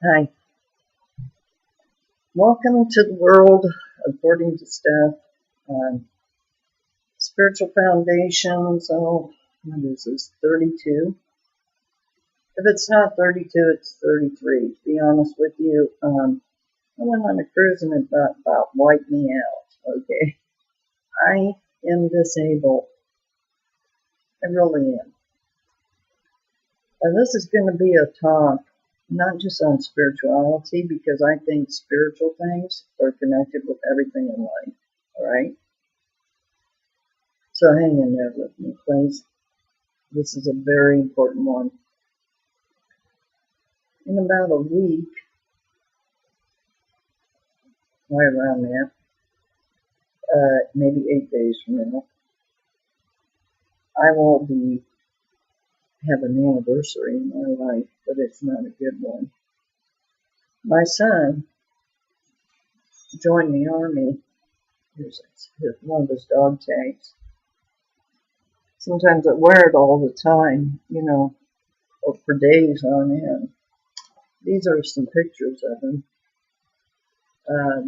Hi, welcome to the world according to Steph. Spiritual foundations. Oh, what is this? 32. If it's not 32, it's 33. To be honest with you, I went on a cruise and it about wiped me out. Okay, I am disabled. I really am. And this is going to be a talk not just on spirituality, because I think spiritual things are connected with everything in life. All right. So hang in there with me, please. This is a very important one. In about a week, right around that, maybe 8 days from now, I will have an anniversary in my life, but it's not a good one. My son joined the Army. Here's one of his dog tags. Sometimes I wear it all the time, or for days on end. These are some pictures of him.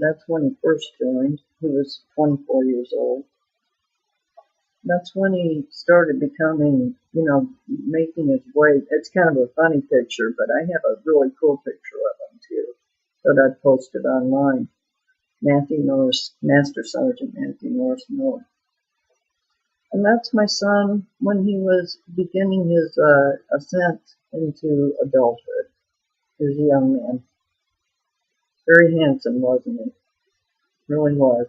That's when he first joined. He was 24 years old. That's when he started becoming, making his way. It's kind of a funny picture, but I have a really cool picture of him too that I posted online. Matthew Norris, Master Sergeant Matthew Norris Miller. And that's my son when he was beginning his ascent into adulthood. He was a young man. Very handsome, wasn't he? Really was.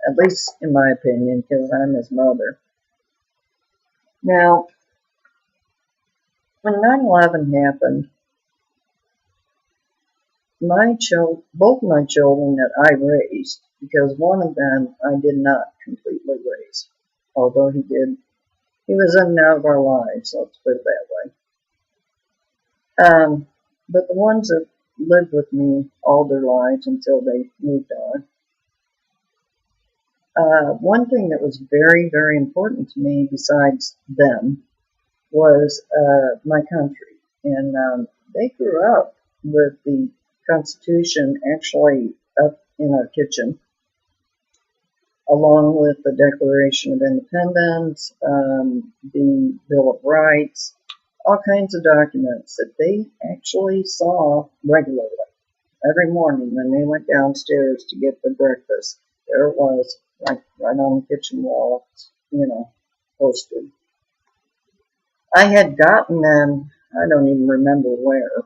At least in my opinion, because I'm his mother. Now, when 9/11 happened, both my children that I raised, because one of them I did not completely raise, although he was in and out of our lives, let's put it that way. But the ones that lived with me all their lives until they moved on, one thing that was very, very important to me besides them was my country. And they grew up with the Constitution actually up in our kitchen, along with the Declaration of Independence, the Bill of Rights, all kinds of documents that they actually saw regularly. Every morning when they went downstairs to get their breakfast, there it was, right on the kitchen wall, posted. I had gotten them, I don't even remember where.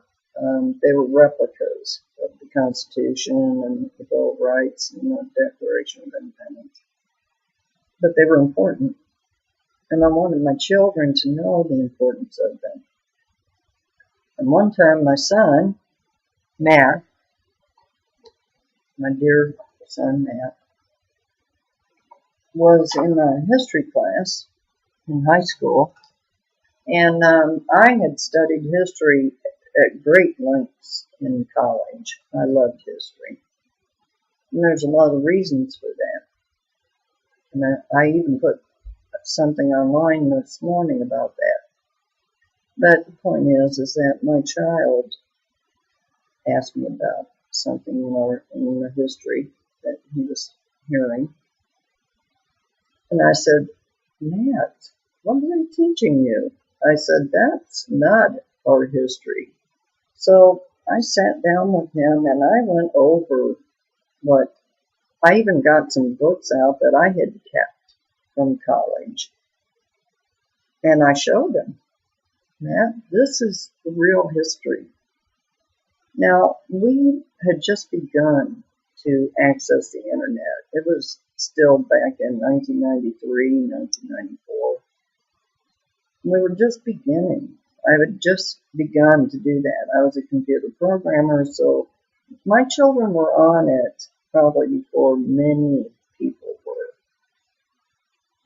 They were replicas of the Constitution and the Bill of Rights and the Declaration of Independence. But they were important. And I wanted my children to know the importance of them. And one time my son, Matt, my dear son Matt, was in a history class in high school. And I had studied history at great lengths in college. I loved history. And there's a lot of reasons for that. And I even put something online this morning about that. But the point is that my child asked me about something more in the history that he was hearing. And I said, Matt, what are they teaching you? I said, that's not our history. So I sat down with him and I went over I even got some books out that I had kept from college. And I showed him, Matt, this is the real history. Now, we had just begun to access the internet. It was still back in 1993, 1994. We were just beginning. I had just begun to do that. I was a computer programmer, so my children were on it probably before many people were.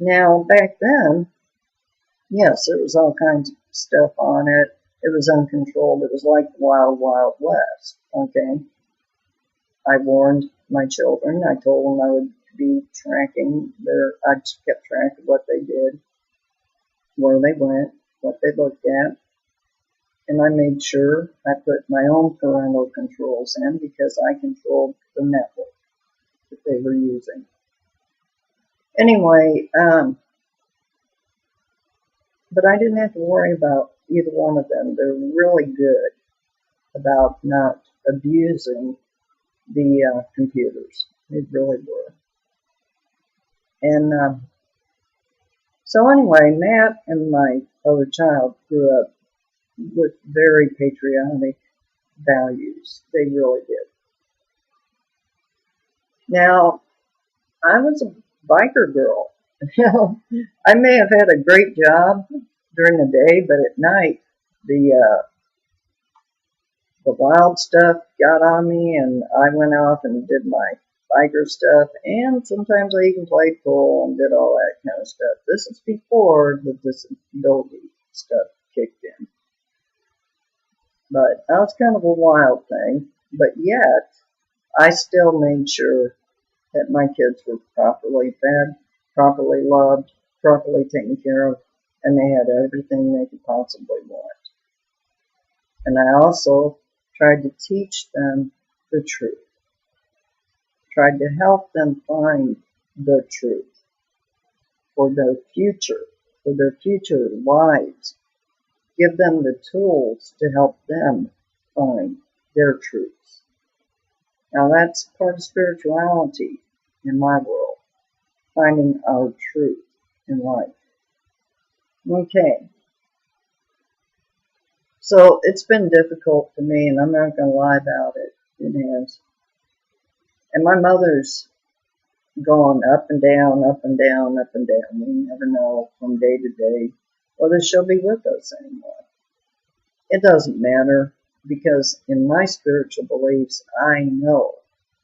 Now, back then, yes, there was all kinds of stuff on it. It was uncontrolled. It was like the Wild, Wild West, okay? I warned my children. I told them I would be tracking I just kept track of what they did, where they went, what they looked at. And I made sure I put my own parental controls in because I controlled the network that they were using. Anyway, but I didn't have to worry about either one of them. They're really good about not abusing the computers. They really were. And so anyway, Matt and my other child grew up with very patriotic values. They really did. Now, I was a biker girl. I may have had a great job during the day, but at night, the wild stuff got on me, and I went off and did my biker stuff, and sometimes I even played pool and did all that kind of stuff. This is before the disability stuff kicked in. But that was kind of a wild thing, but yet I still made sure that my kids were properly fed, properly loved, properly taken care of, and they had everything they could possibly want. And I also tried to teach them the truth, tried to help them find the truth for their future lives, give them the tools to help them find their truths. Now that's part of spirituality in my world, finding our truth in life. Okay. So it's been difficult for me, and I'm not going to lie about it. It has. And my mother's gone up and down, up and down, up and down. We never know from day to day whether she'll be with us anymore. It doesn't matter, because in my spiritual beliefs, I know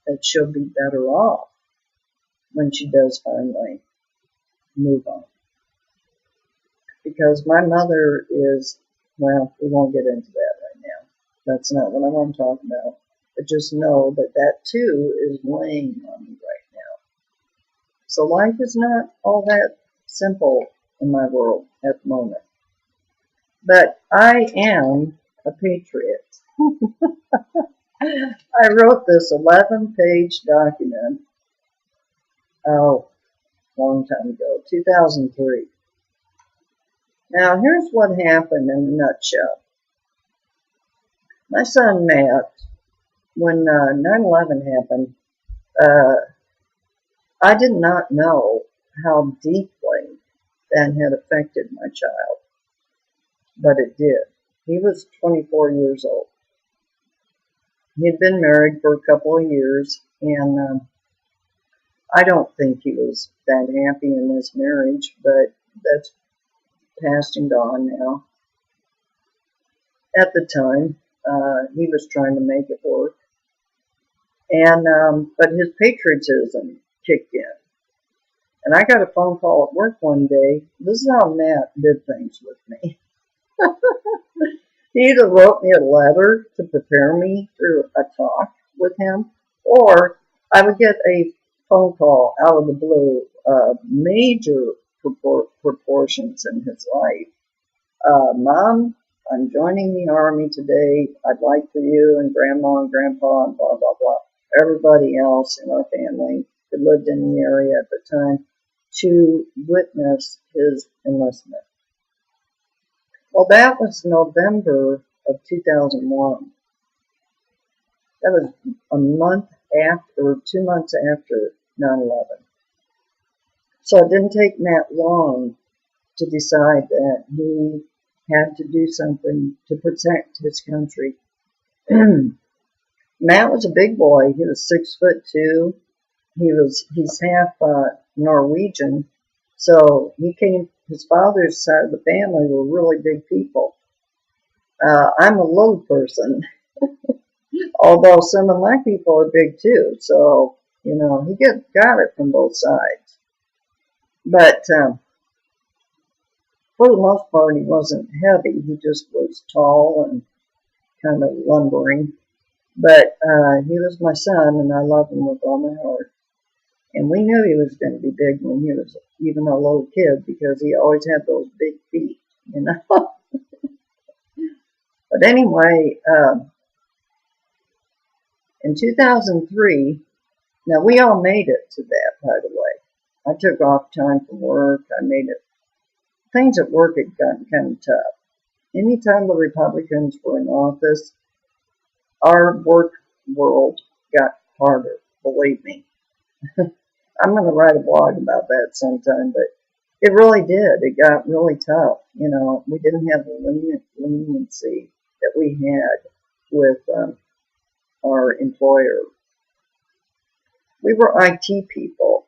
that she'll be better off when she does finally move on. Because my mother is, well, we won't get into that right now. That's not what I want to talk about. But just know that that too is weighing on me right now. So life is not all that simple in my world at the moment. But I am a patriot. I wrote this 11-page document, oh, long time ago, 2003. Now, here's what happened in a nutshell. My son Matt, when 9/11 happened, I did not know how deeply that had affected my child, but it did. He was 24 years old. He had been married for a couple of years, and I don't think he was that happy in his marriage, but that's past and gone now. At the time, he was trying to make it work, and but his patriotism kicked in. And I got a phone call at work one day. This is how Matt did things with me. He either wrote me a letter to prepare me through a talk with him, or I would get a phone call out of the blue, major proportions in his life. Mom, I'm joining the Army today. I'd like for you and Grandma and Grandpa and blah, blah, blah, everybody else in our family that lived in the area at the time, to witness his enlistment. Well, that was November of 2001. That was a month after, or 2 months after 9/11. So it didn't take Matt long to decide that he had to do something to protect his country. Matt was a big boy. He was 6'2". He's half Norwegian, so he came. His father's side of the family were really big people. I'm a little person, although some of my people are big too. So he got it from both sides. But for the most part, he wasn't heavy. He just was tall and kind of lumbering. But he was my son, and I loved him with all my heart. And we knew he was going to be big when he was even a little kid, because he always had those big feet, But anyway, in 2003, now we all made it to that, by the way. I took off time from work. I made it. Things at work had gotten kind of tough. Anytime the Republicans were in office, our work world got harder, believe me. I'm going to write a blog about that sometime, but it really did. It got really tough. You know, we didn't have the leniency that we had with our employer. We were IT people.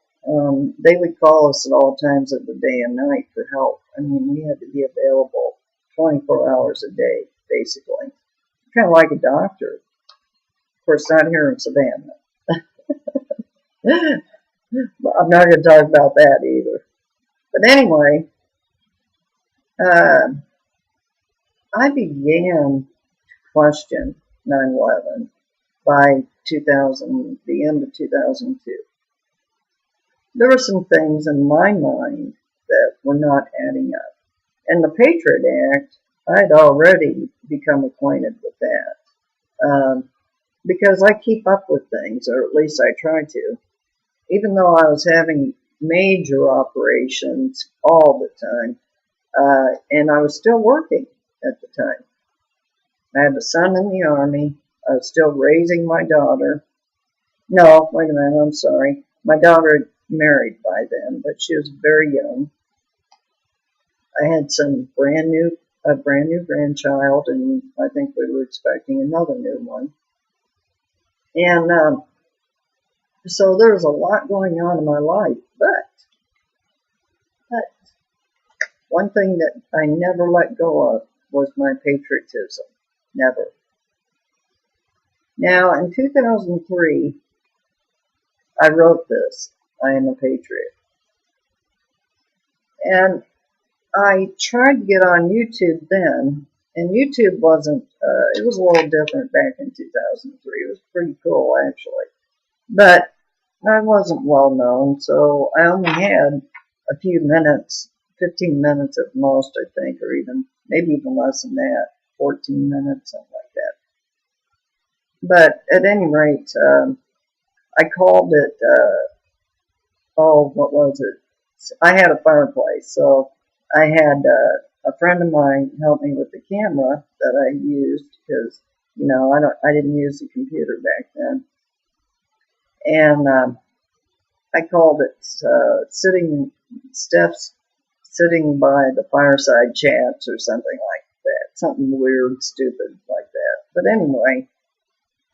They would call us at all times of the day and night for help. I mean, we had to be available 24 hours a day, basically. Kind of like a doctor. Of course, not here in Savannah. I'm not going to talk about that either. But anyway, I began to question 9/11 by 2000, the end of 2002. There were some things in my mind that were not adding up. And the Patriot Act, I had already become acquainted with that. Because I keep up with things, or at least I try to. Even though I was having major operations all the time, and I was still working at the time. I had a son in the Army. I was still raising my daughter. No, wait a minute, I'm sorry. My daughter had married by then, but she was very young. I had a brand new grandchild, and I think we were expecting another new one. And so there was a lot going on in my life, but one thing that I never let go of was my patriotism. Never. Now, in 2003, I wrote this, I am a patriot. And I tried to get on YouTube then, and YouTube wasn't, it was a little different back in 2003. It was pretty cool, actually. But I wasn't well known, so I only had a few minutes, 15 minutes at most, I think, or maybe even less than that, 14 minutes, something like that. But at any rate, I called it, what was it? I had a fireplace, so I had a friend of mine help me with the camera that I used because, you know, I didn't use the computer back then. And I called it Steph's sitting by the fireside chats or something like that. Something weird, stupid like that. But anyway,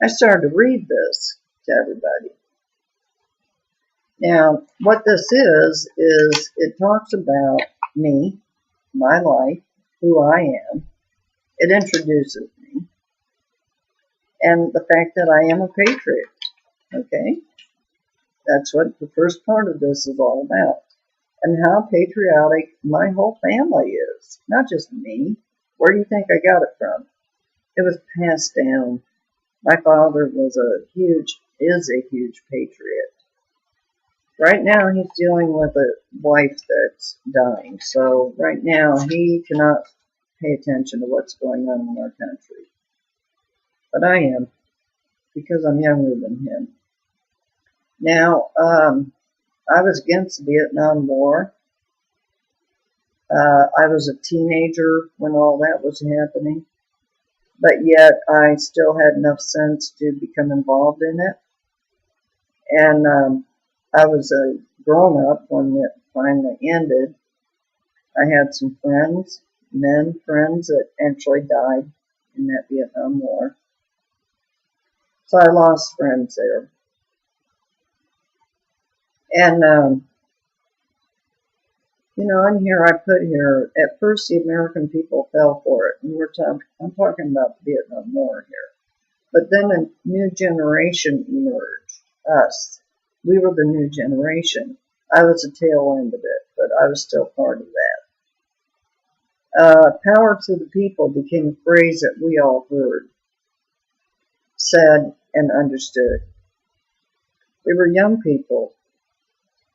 I started to read this to everybody. Now, what this is it talks about me, my life, who I am. It introduces me. And the fact that I am a patriot. Okay? That's what the first part of this is all about. And how patriotic my whole family is. Not just me. Where do you think I got it from? It was passed down. My father is a huge patriot. Right now he's dealing with a wife that's dying. So right now he cannot pay attention to what's going on in our country. But I am, because I'm younger than him. Now, I was against the Vietnam War. I was a teenager when all that was happening. But yet I still had enough sense to become involved in it. And I was a grown-up when it finally ended. I had some friends that actually died in that Vietnam War. So I lost friends there. And, you know, in here I put here, at first the American people fell for it. And I'm talking about the Vietnam War here. But then a new generation emerged, us. We were the new generation. I was the tail end of it, but I was still part of that. Power to the people became a phrase that we all heard, said, and understood. We were young people.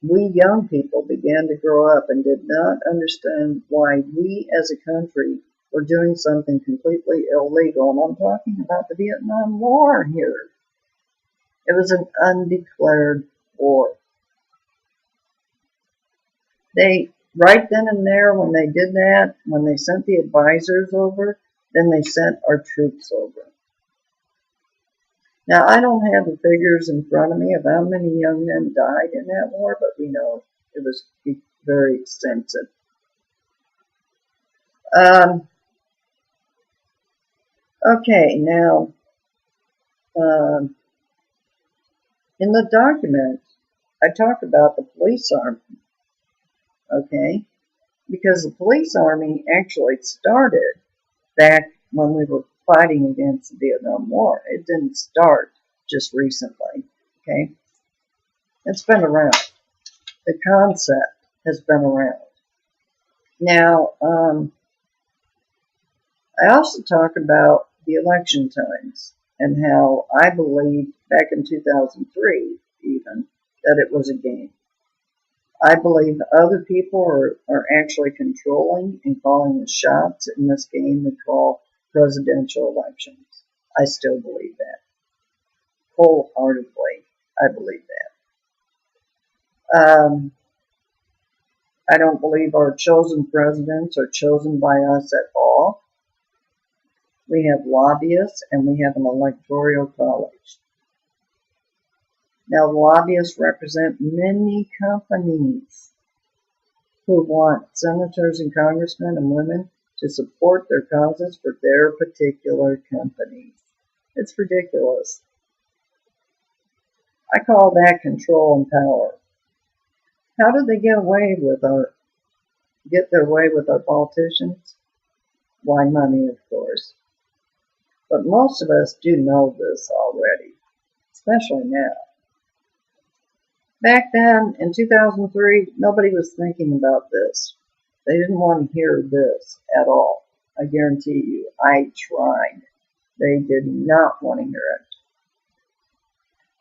We young people began to grow up and did not understand why we as a country for doing something completely illegal. And I'm talking about the Vietnam War here. It was an undeclared war. They, right then and there, when they did that, when they sent the advisors over, then they sent our troops over. Now, I don't have the figures in front of me of how many young men died in that war, but we know it was very extensive. Okay, now, in the document, I talk about the police army, okay, because the police army actually started back when we were fighting against the Vietnam War. It didn't start just recently, okay? It's been around. The concept has been around. Now, I also talk about the election times and how I believed back in 2003 even that it was a game. I believe other people are actually controlling and calling the shots in this game we call presidential elections. I still believe that. Wholeheartedly, I believe that. I don't believe our chosen presidents are chosen by us at all. We have lobbyists and we have an electoral college. Now, lobbyists represent many companies who want senators and congressmen and women to support their causes for their particular companies. It's ridiculous. I call that control and power. How did they get their way with our politicians? Why, money, of course. But most of us do know this already, especially now. Back then, in 2003, nobody was thinking about this. They didn't want to hear this at all. I guarantee you, I tried. They did not want to hear it.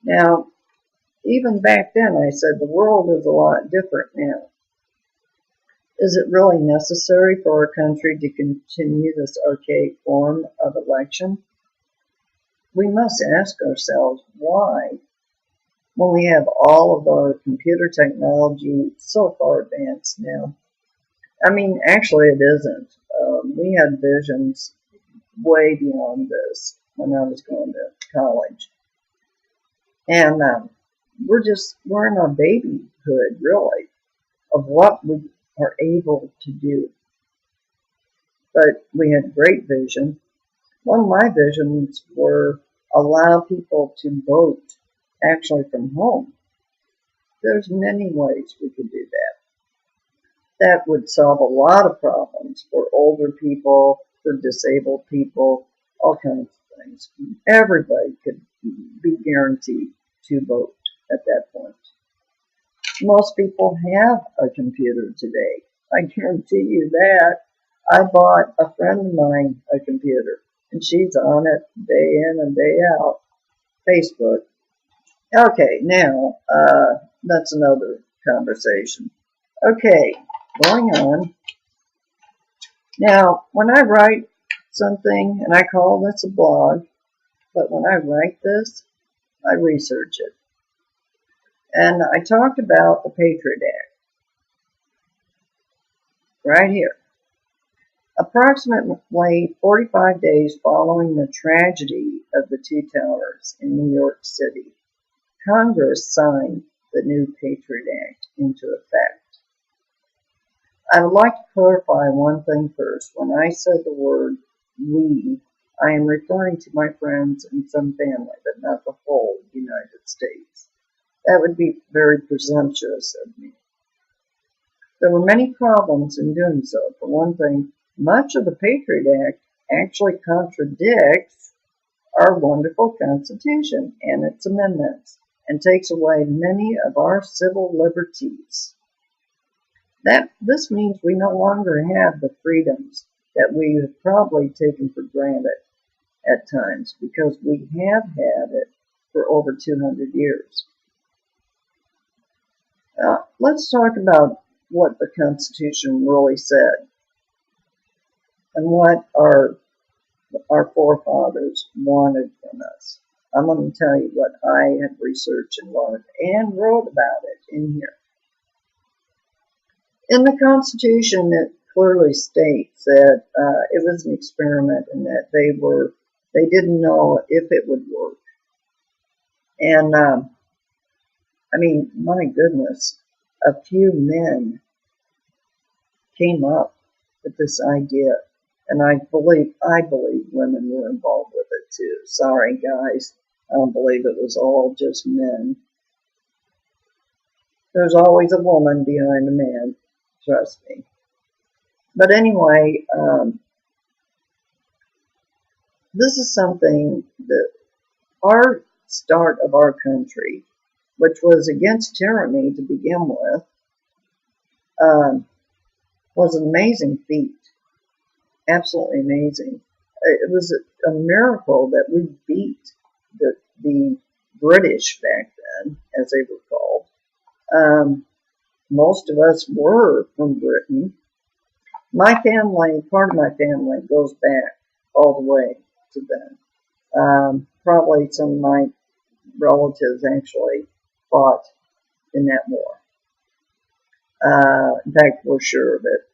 Now, even back then, I said the world is a lot different now. Is it really necessary for our country to continue this archaic form of election? We must ask ourselves why, when we have all of our computer technology so far advanced now. I mean, actually it isn't. We had visions way beyond this when I was going to college. And we're in our babyhood, really, of what we are able to do. But we had great vision. One of my visions were allow people to vote actually from home. There's many ways we could do that. That would solve a lot of problems for older people, for disabled people, all kinds of things. Everybody could be guaranteed to vote at that point. Most people have a computer today. I guarantee you that. I bought a friend of mine a computer, and she's on it day in and day out. Facebook. Okay, now, that's another conversation. Okay, going on. Now, when I write something, and I call this a blog, but when I write this, I research it. And I talked about the Patriot Act. Right here. Approximately 45 days following the tragedy of the two towers in New York City, Congress signed the new Patriot Act into effect. I would like to clarify one thing first. When I said the word we, I am referring to my friends and some family, but not the whole United States. That would be very presumptuous of me. There were many problems in doing so. For one thing, much of the Patriot Act actually contradicts our wonderful Constitution and its amendments and takes away many of our civil liberties. This means we no longer have the freedoms that we have probably taken for granted at times because we have had it for over 200 years. Let's talk about what the Constitution really said. and what our forefathers wanted from us. I'm going to tell you what I have researched and learned and wrote about it in here. In the Constitution, it clearly states that it was an experiment and that they didn't know if it would work. And I mean, my goodness, a few men came up with this idea, and I believe women were involved with it too. Sorry, guys, I don't believe it was all just men. There's always a woman behind a man, trust me. But anyway, this is something that our start of our country, which was against tyranny to begin with, was an amazing feat. Absolutely amazing. It was a miracle that we beat the British back then, as they were called. Most of us were from Britain. My family, part of my family, goes back all the way to then. Probably some of my relatives actually fought in that war. In fact, we're sure of it.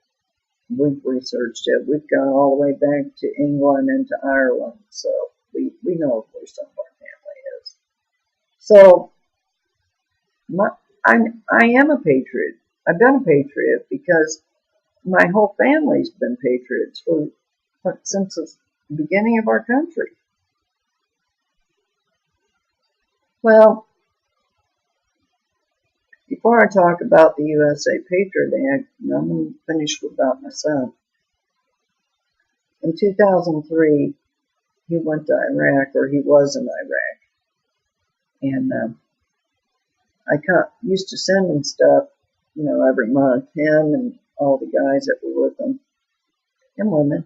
We've researched it. We've gone all the way back to England and to Ireland, so we know where some of our family is. So I am a patriot. I've been a patriot because my whole family's been patriots since the beginning of our country. Well, before I talk about the USA Patriot Act, I'm going to finish about my son. In 2003, he went to Iraq, or he was in Iraq. And I used to send him stuff, every month, him and all the guys that were with him, and women.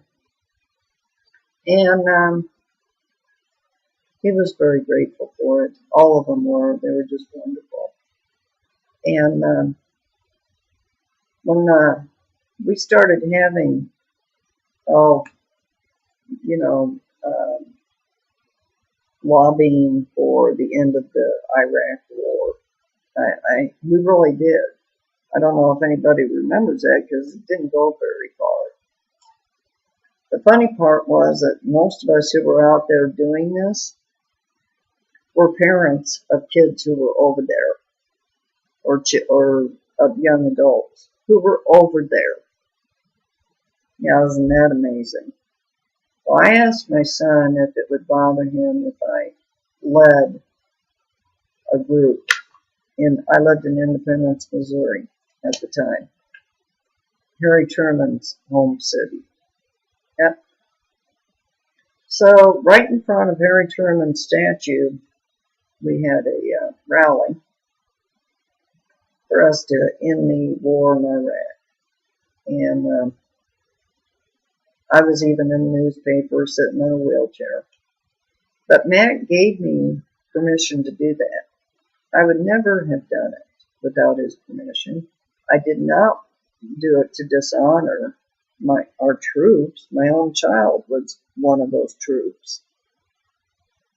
And he was very grateful for it. All of them were. They were just wonderful. And when we started having, lobbying for the end of the Iraq war, we really did. I don't know if anybody remembers that because it didn't go very far. The funny part was that most of us who were out there doing this were parents of kids who were over there, or of young adults who were over there. Yeah, isn't that amazing? Well, I asked my son if it would bother him if I led a group. I lived in Independence, Missouri at the time. Harry Truman's home city. Yep. So right in front of Harry Truman's statue, we had a rally for us to end the war in Iraq. And I was even in the newspaper sitting in a wheelchair. But Matt gave me permission to do that. I would never have done it without his permission. I did not do it to dishonor our troops. My own child was one of those troops,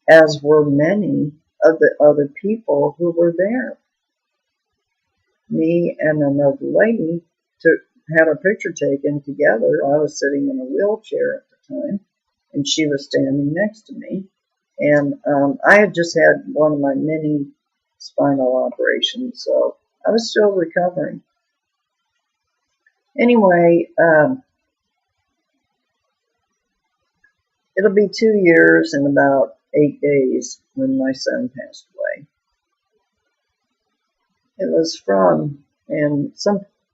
as were many of the other people who were there. Me and another lady had our picture taken together. I was sitting in a wheelchair at the time, and she was standing next to me. And I had just had one of my many spinal operations, so I was still recovering. Anyway, it'll be 2 years and about 8 days when my son passed away. It was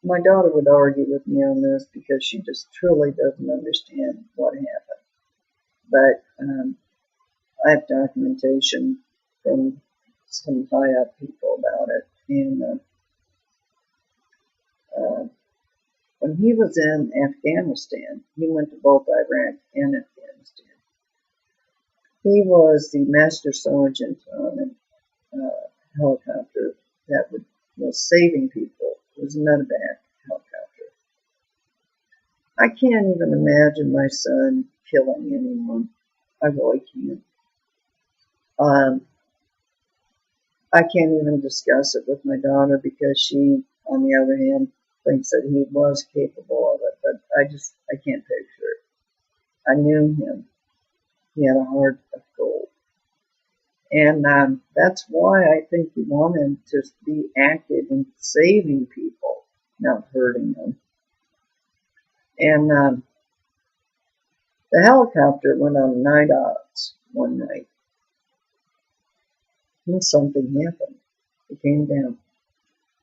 my daughter would argue with me on this because she just truly doesn't understand what happened. But I have documentation from some high-up people about it. And when he was in Afghanistan, he went to both Iraq and Afghanistan. He was the master sergeant on a helicopter that was saving people. It was a medevac helicopter. I can't even imagine my son killing anyone. I really can't. Um, I can't even discuss it with my daughter because she, on the other hand, thinks that he was capable of it, but I can't picture it. I knew him. He had a heart of gold. And that's why I think he wanted to be active in saving people, not hurting them. And the helicopter went on night ops one night, and something happened. It came down,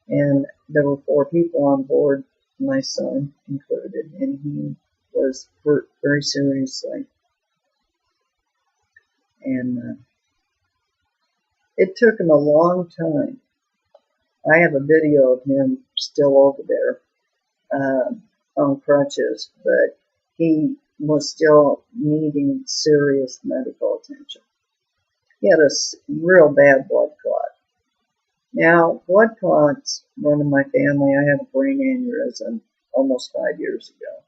and there were 4 people on board, my son included, and he was hurt very seriously. And it took him a long time. I have a video of him still over there on crutches, but he was still needing serious medical attention. He had a real bad blood clot. Now, blood clots run in my family. I had a brain aneurysm almost 5 years ago.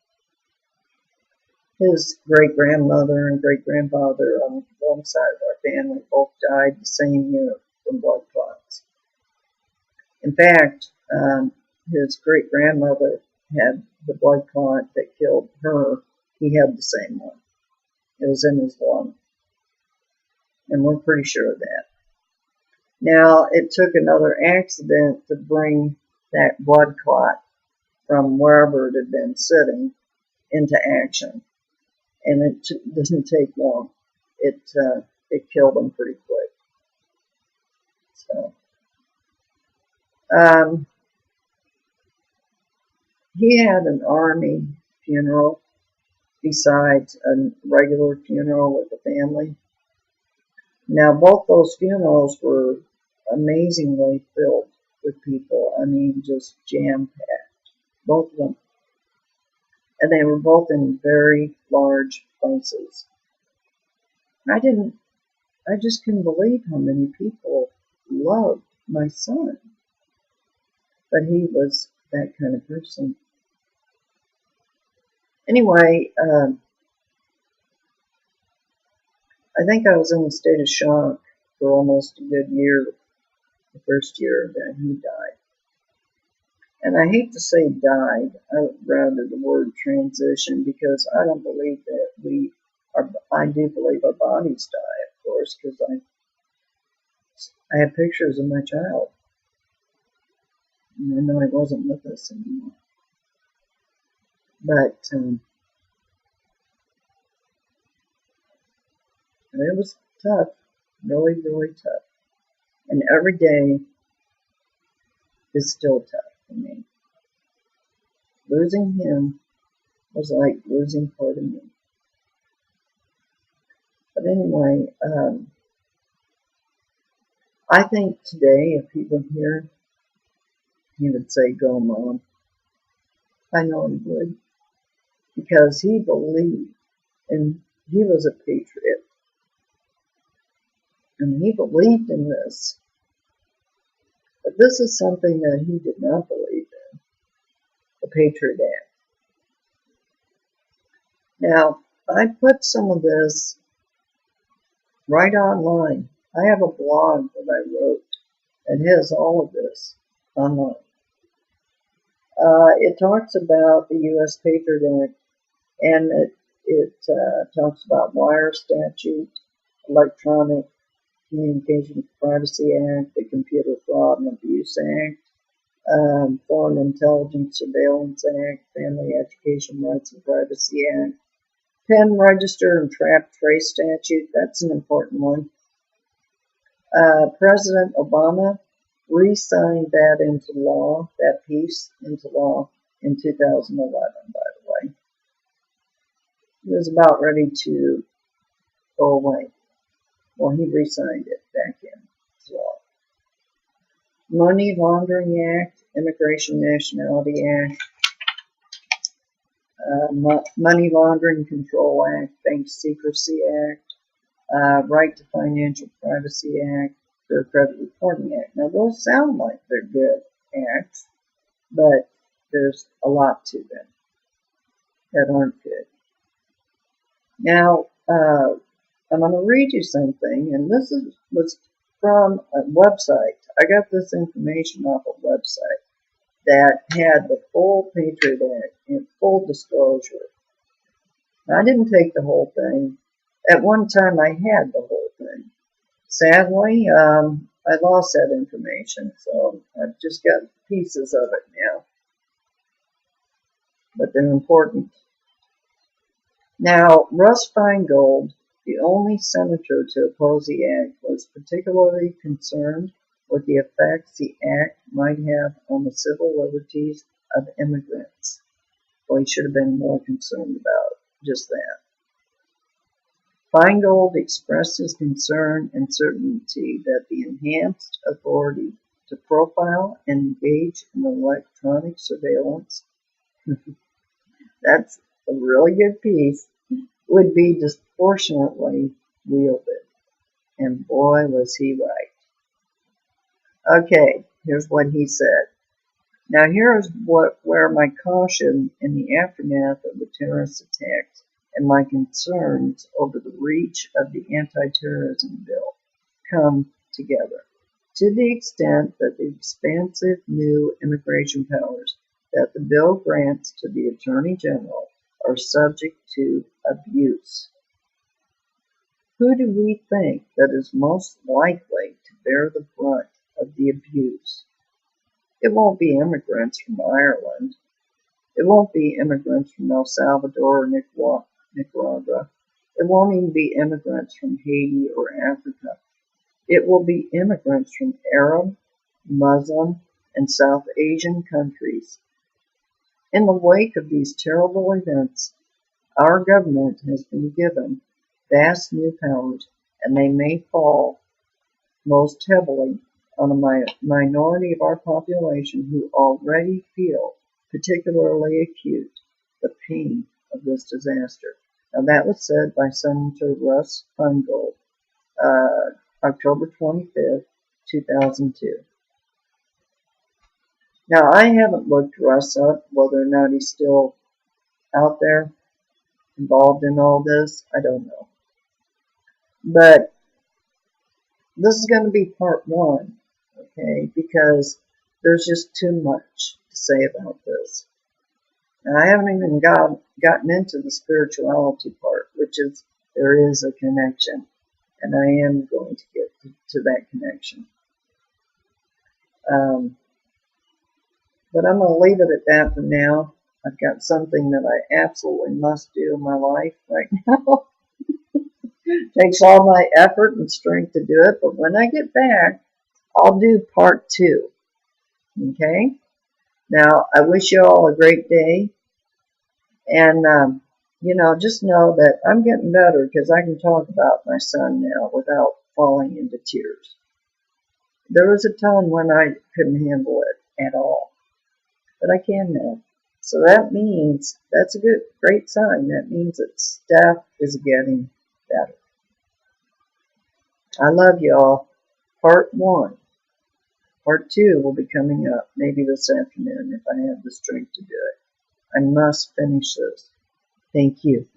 His great-grandmother and great-grandfather on one side of our family both died the same year from blood clots. In fact, his great-grandmother had the blood clot that killed her. He had the same one. It was in his lung. And we're pretty sure of that. Now, it took another accident to bring that blood clot from wherever it had been sitting into action. And it didn't take long. It killed him pretty quick. So, he had an army funeral besides a regular funeral with the family. Now, both those funerals were amazingly filled with people. I mean, just jam-packed. Both of them. And they were both in very large places. I just couldn't believe how many people loved my son. But he was that kind of person. Anyway, I think I was in a state of shock for almost a good year, the first year that he died. And I hate to say died, rather the word transition, because I don't believe that I do believe our bodies die, of course, because I have pictures of my child. And I know he wasn't with us anymore. But it was tough, really, really tough. And every day is still tough for me. Losing him was like losing part of me. But anyway, I think today, if he were here, he would say, "Go, Mom." I know he would. Because he believed, and he was a patriot. And he believed in this. But this is something that he did not believe in, the Patriot Act. Now, I put some of this right online. I have a blog that I wrote that has all of this online. It talks about the U.S. Patriot Act, and it talks about wire statute, electronic Communications Privacy Act, the Computer Fraud and Abuse Act, Foreign Intelligence Surveillance Act, Family Education Rights and Privacy Act, Pen Register and Trap Trace Statute, that's an important one. President Obama re-signed that into law, that piece into law in 2011, by the way. He was about ready to go away. Well, he re-signed it back in law. Money Laundering Act, Immigration Nationality Act, Money Laundering Control Act, Bank Secrecy Act, Right to Financial Privacy Act, Fair Credit Reporting Act. Now, those sound like they're good acts, but there's a lot to them. that aren't good. Now, I'm going to read you something, and was from a website. I got this information off a website that had the full Patriot Act in full disclosure. I didn't take the whole thing. At one time, I had the whole thing. Sadly, I lost that information, so I've just got pieces of it now. But they're important. Now, Russ Feingold, the only senator to oppose the act, was particularly concerned with the effects the act might have on the civil liberties of immigrants. Well, he should have been more concerned about just that. Feingold expressed his concern and certainty that the enhanced authority to profile and engage in electronic surveillance, that's a really good piece, would be disproportionately wielded. And boy, was he right. Okay, here's what he said. Now here's where my caution in the aftermath of the terrorist attacks and my concerns over the reach of the anti-terrorism bill come together. To the extent that the expansive new immigration powers that the bill grants to the Attorney General are subject to abuse. Who do we think that is most likely to bear the brunt of the abuse? It won't be immigrants from Ireland. It won't be immigrants from El Salvador or Nicaragua. It won't even be immigrants from Haiti or Africa. It will be immigrants from Arab, Muslim, and South Asian countries. In the wake of these terrible events, our government has been given vast new powers, and they may fall most heavily on a minority of our population who already feel particularly acute the pain of this disaster. Now that was said by Senator Russ Feingold, October 25th, 2002. Now I haven't looked Russ up, whether or not he's still out there involved in all this, I don't know. But this is going to be part one, okay, because there's just too much to say about this. And I haven't even gotten into the spirituality part, which is there is a connection, and I am going to get to that connection. But I'm going to leave it at that for now. I've got something that I absolutely must do in my life right now. Takes all my effort and strength to do it, but when I get back, I'll do part two. Okay? Now, I wish you all a great day. And, just know that I'm getting better because I can talk about my son now without falling into tears. There was a time when I couldn't handle it at all, but I can now. So that means, that's a great sign. That means that Steph is getting better. I love y'all. Part one. Part two will be coming up maybe this afternoon if I have the strength to do it. I must finish this. Thank you.